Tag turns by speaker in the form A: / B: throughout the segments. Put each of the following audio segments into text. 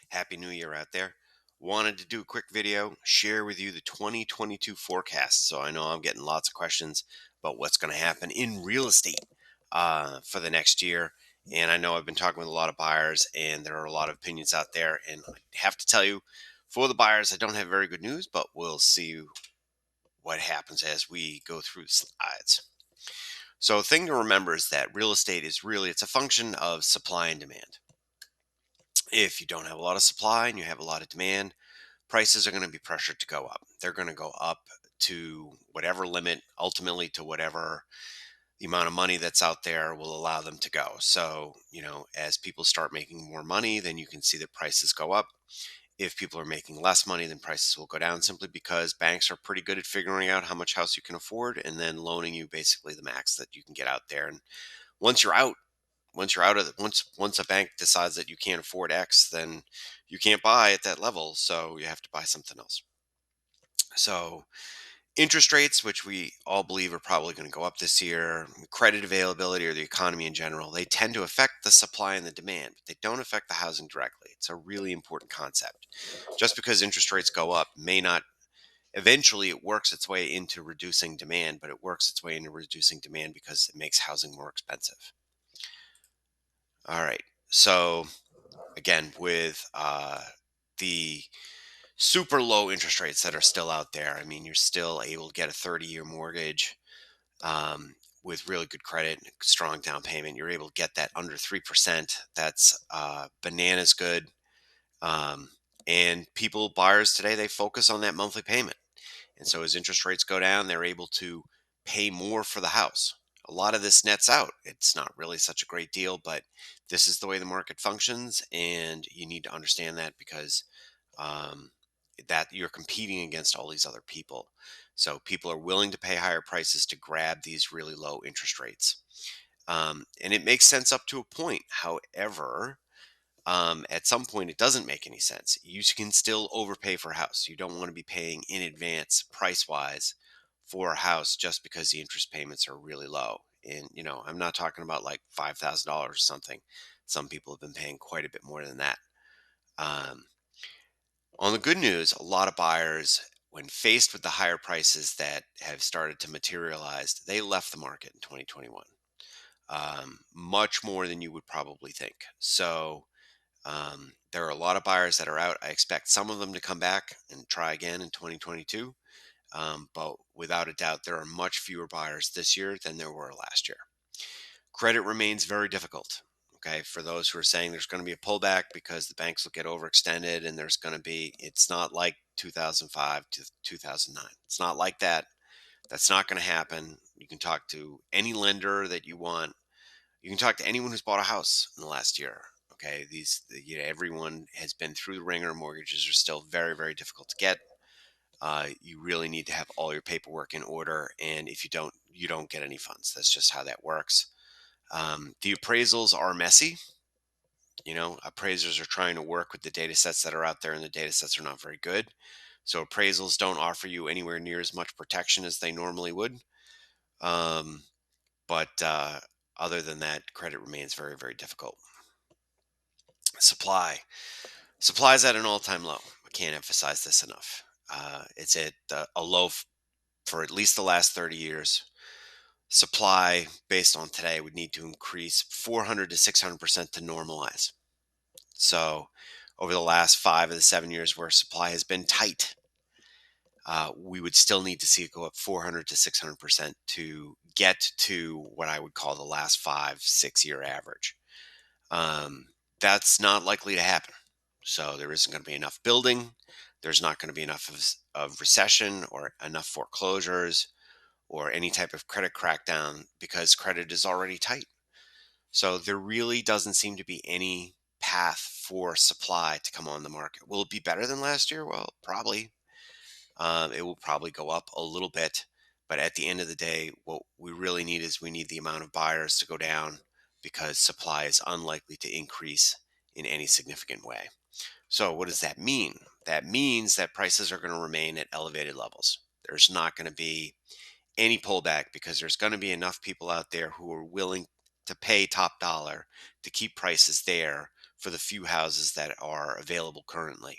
A: Happy New Year out there. Wanted to do a quick video, share with you the 2022 forecast. So I know I'm getting lots of questions about what's going to happen in real estate for the next year. And I know I've been talking with a lot of buyers, and there are a lot of opinions out there. And I have to tell you, for the buyers, I don't have very good news, but we'll see what happens as we go through the slides. So, a thing to remember is that real estate is really it's a function of supply and demand. If you don't have a lot of supply and you have a lot of demand, prices are going to be pressured to go up. They're going to go up to whatever limit, ultimately to whatever the amount of money that's out there will allow them to go. So, as people start making more money, then you can see that prices go up. If people are making less money, then prices will go down simply because banks are pretty good at figuring out how much house you can afford and then loaning you basically the max that you can get out there. And once you're out, once a bank decides that you can't afford X, then you can't buy at that level, so you have to buy something else. So interest rates, which we all believe are probably going to go up this year, credit availability or the economy in general, they tend to affect the supply and the demand, but they don't affect the housing directly. It's a really important concept. Just because interest rates go up may not eventually it works its way into reducing demand, but it works its way into reducing demand because it makes housing more expensive. All right. So again, with the super low interest rates that are still out there, I mean, you're still able to get a 30-year mortgage with really good credit and a strong down payment. You're able to get that under 3%. That's bananas good. Um, and buyers today, they focus on that monthly payment. And so as interest rates go down, they're able to pay more for the house. A lot of this nets out. It's not really such a great deal, but this is the way the market functions. And you need to understand that because um, that you're competing against all these other people. So people are willing to pay higher prices to grab these really low interest rates. And it makes sense up to a point. However, at some point, it doesn't make any sense. You can still overpay for a house. You don't want to be paying in advance price wise for a house just because the interest payments are really low. And, I'm not talking about like $5,000 or something. Some people have been paying quite a bit more than that. Um, on the good news, a lot of buyers, when faced with the higher prices that have started to materialize, they left the market in 2021, much more than you would probably think. So, there are a lot of buyers that are out. I expect some of them to come back and try again in 2022. But without a doubt, there are much fewer buyers this year than there were last year. Credit remains very difficult. Okay. For those who are saying there's going to be a pullback because the banks will get overextended and it's not like 2005 to 2009. It's not like that. That's not going to happen. You can talk to any lender that you want. You can talk to anyone who's bought a house in the last year. Okay, everyone has been through the ringer. Mortgages are still very, very difficult to get. You really need to have all your paperwork in order, and if you don't get any funds. That's just how that works. The appraisals are messy. Appraisers are trying to work with the data sets that are out there, and the data sets are not very good. So appraisals don't offer you anywhere near as much protection as they normally would. Um, but other than that, credit remains very, very difficult. Supply. Supply is at an all-time low. I can't emphasize this enough. It's at a low for at least the last 30 years. Supply, based on today, would need to increase 400 to 600% to normalize. So, over the last 5 of the 7 years where supply has been tight, we would still need to see it go up 400 to 600% to get to what I would call the last 5, 6 year average. Um, that's not likely to happen. So there isn't going to be enough building. There's not going to be enough of recession or enough foreclosures or any type of credit crackdown because credit is already tight. So there really doesn't seem to be any path for supply to come on the market. Will it be better than last year? Well, probably. It will probably go up a little bit. But at the end of the day, what we really need is we need the amount of buyers to go down because supply is unlikely to increase in any significant way. So, what does that mean? That means that prices are going to remain at elevated levels. There's not going to be any pullback because there's going to be enough people out there who are willing to pay top dollar to keep prices there for the few houses that are available currently.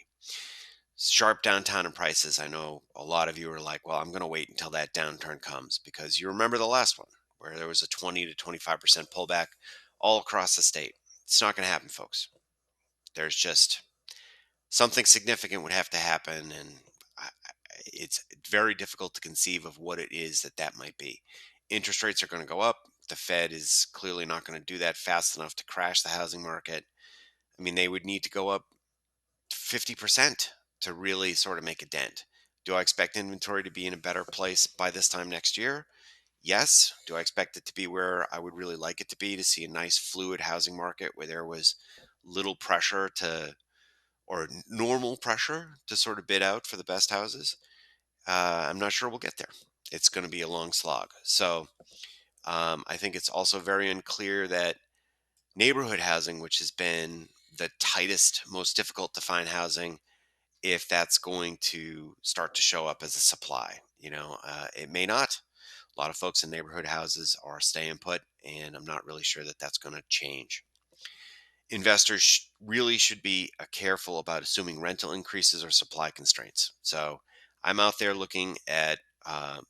A: Sharp downtown in prices. I know a lot of you are like, well, I'm going to wait until that downturn comes because you remember the last one where there was a 20 to 25% pullback all across the state. It's not going to happen, folks. There's just something significant would have to happen. And it's very difficult to conceive of what it is that might be. Interest rates are going to go up. The Fed is clearly not going to do that fast enough to crash the housing market. I mean, they would need to go up 50% to really sort of make a dent. Do I expect inventory to be in a better place by this time next year? Yes. Do I expect it to be where I would really like it to see a nice fluid housing market where there was little pressure to, or normal pressure to sort of bid out for the best houses? I'm not sure we'll get there. It's going to be a long slog. So I think it's also very unclear that neighborhood housing, which has been the tightest, most difficult to find housing, if that's going to start to show up as a supply. It may not. A lot of folks in neighborhood houses are staying put, and I'm not really sure that that's going to change. Investors really should be careful about assuming rental increases or supply constraints. So I'm out there looking at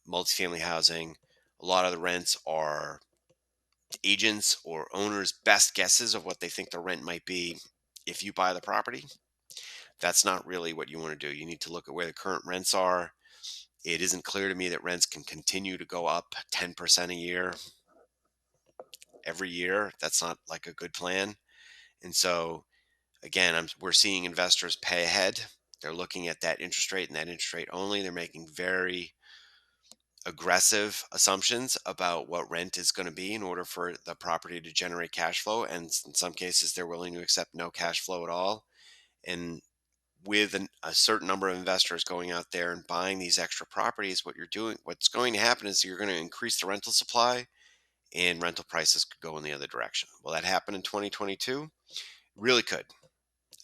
A: multifamily housing. A lot of the rents are agents or owners' best guesses of what they think the rent might be if you buy the property. That's not really what you want to do. You need to look at where the current rents are. It isn't clear to me that rents can continue to go up 10% a year every year. That's not like a good plan. And so, again, we're seeing investors pay ahead. They're looking at that interest rate and that interest rate only. They're making very aggressive assumptions about what rent is going to be in order for the property to generate cash flow. And in some cases, they're willing to accept no cash flow at all. And with a certain number of investors going out there and buying these extra properties, what's going to happen is you're going to increase the rental supply and rental prices could go in the other direction. Will that happen in 2022? Really could.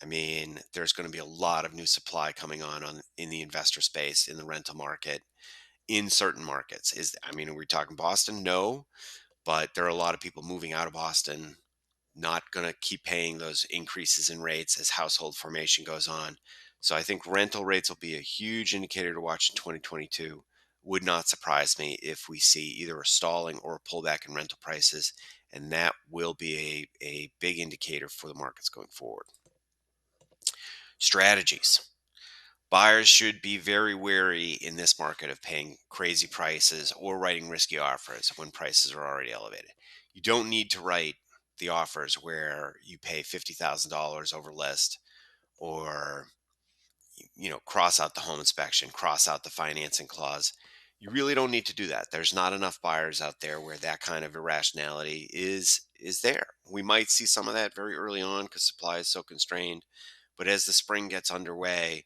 A: I mean, there's going to be a lot of new supply coming on in the investor space, in the rental market, in certain markets. Are we talking Boston? No, but there are a lot of people moving out of Boston, not going to keep paying those increases in rates as household formation goes on. So I think rental rates will be a huge indicator to watch in 2022. Would not surprise me if we see either a stalling or a pullback in rental prices, and that will be a big indicator for the markets going forward. Strategies. Buyers should be very wary in this market of paying crazy prices or writing risky offers when prices are already elevated. You don't need to write the offers where you pay $50,000 over list, or cross out the home inspection, cross out the financing clause. You really don't need to do that. There's not enough buyers out there where that kind of irrationality is there. We might see some of that very early on because supply is so constrained, but as the spring gets underway,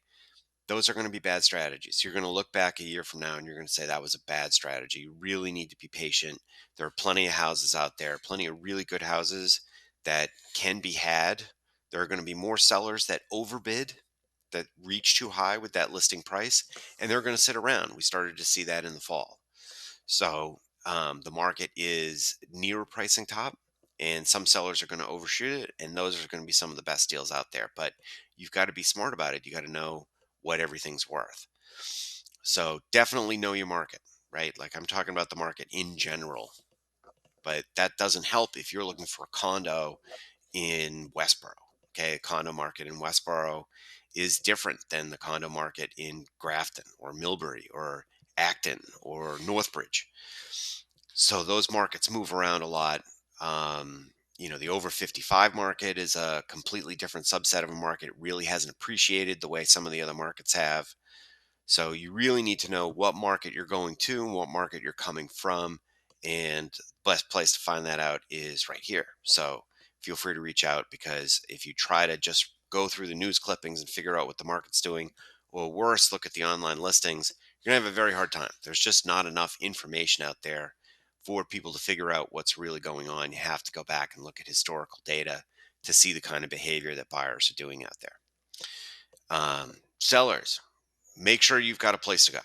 A: those are going to be bad strategies. You're going to look back a year from now and you're going to say that was a bad strategy. You really need to be patient. There are plenty of houses out there, plenty of really good houses that can be had. There are going to be more sellers that overbid, that reach too high with that listing price, and they're going to sit around. We started to see that in the fall. So the market is near a pricing top, and some sellers are going to overshoot it, and those are going to be some of the best deals out there. But you've got to be smart about it. You got to know what everything's worth. So definitely know your market, right? Like I'm talking about the market in general, but that doesn't help if you're looking for a condo in Westboro. Okay, a condo market in Westboro is different than the condo market in Grafton or Millbury or Acton or Northbridge. So those markets move around a lot. The over 55 market is a completely different subset of a market. It really hasn't appreciated the way some of the other markets have. So you really need to know what market you're going to and what market you're coming from. And the best place to find that out is right here. So feel free to reach out, because if you try to just go through the news clippings and figure out what the market's doing, or worse, look at the online listings, you're going to have a very hard time. There's just not enough information out there for people to figure out what's really going on. You have to go back and look at historical data to see the kind of behavior that buyers are doing out there. Sellers, make sure you've got a place to go.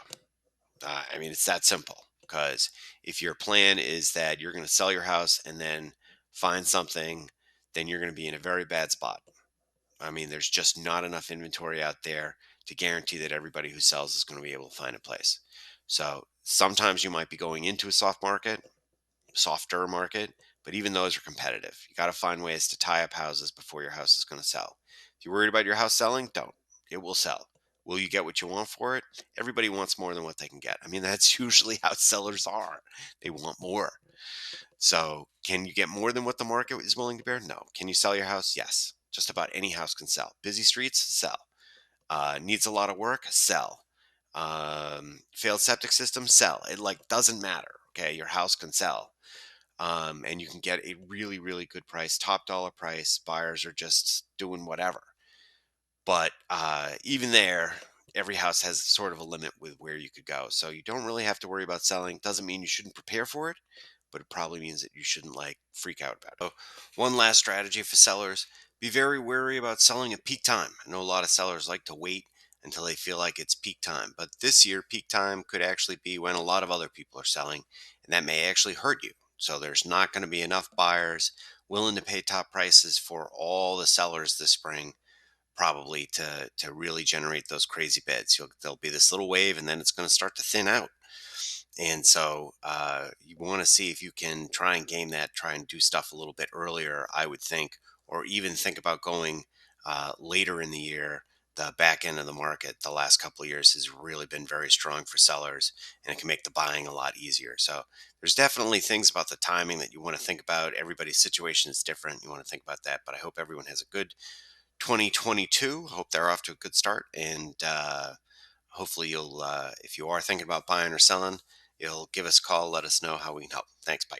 A: It's that simple, because if your plan is that you're going to sell your house and then find something, then you're going to be in a very bad spot. I mean, there's just not enough inventory out there to guarantee that everybody who sells is going to be able to find a place. So sometimes you might be going into a softer market, but even those are competitive. You got to find ways to tie up houses before your house is going to sell. If you're worried about your house selling, don't. It will sell. Will you get what you want for it? Everybody wants more than what they can get. I mean, that's usually how sellers are. They want more. So, can you get more than what the market is willing to bear? No. Can you sell your house? Yes. Just about any house can sell. Busy streets, sell. Needs a lot of work, sell. Failed septic system, sell. It like doesn't matter. Okay, your house can sell, and you can get a really, really good price, top dollar price. Buyers are just doing whatever. But even there, every house has sort of a limit with where you could go. So you don't really have to worry about selling. Doesn't mean you shouldn't prepare for it, but it probably means that you shouldn't like freak out about it. So one last strategy for sellers: be very wary about selling at peak time. I know a lot of sellers like to wait until they feel like it's peak time, but this year peak time could actually be when a lot of other people are selling, and that may actually hurt you. So there's not going to be enough buyers willing to pay top prices for all the sellers this spring, probably to really generate those crazy bids. There'll be this little wave, and then it's going to start to thin out. And so you want to see if you can try and game that, try and do stuff a little bit earlier, I would think, or even think about going later in the year. The back end of the market the last couple of years has really been very strong for sellers, and it can make the buying a lot easier. So there's definitely things about the timing that you want to think about. Everybody's situation is different. You want to think about that. But I hope everyone has a good 2022. Hope they're off to a good start, and hopefully you'll, if you are thinking about buying or selling, you'll give us a call. Let us know how we can help. Thanks. Bye.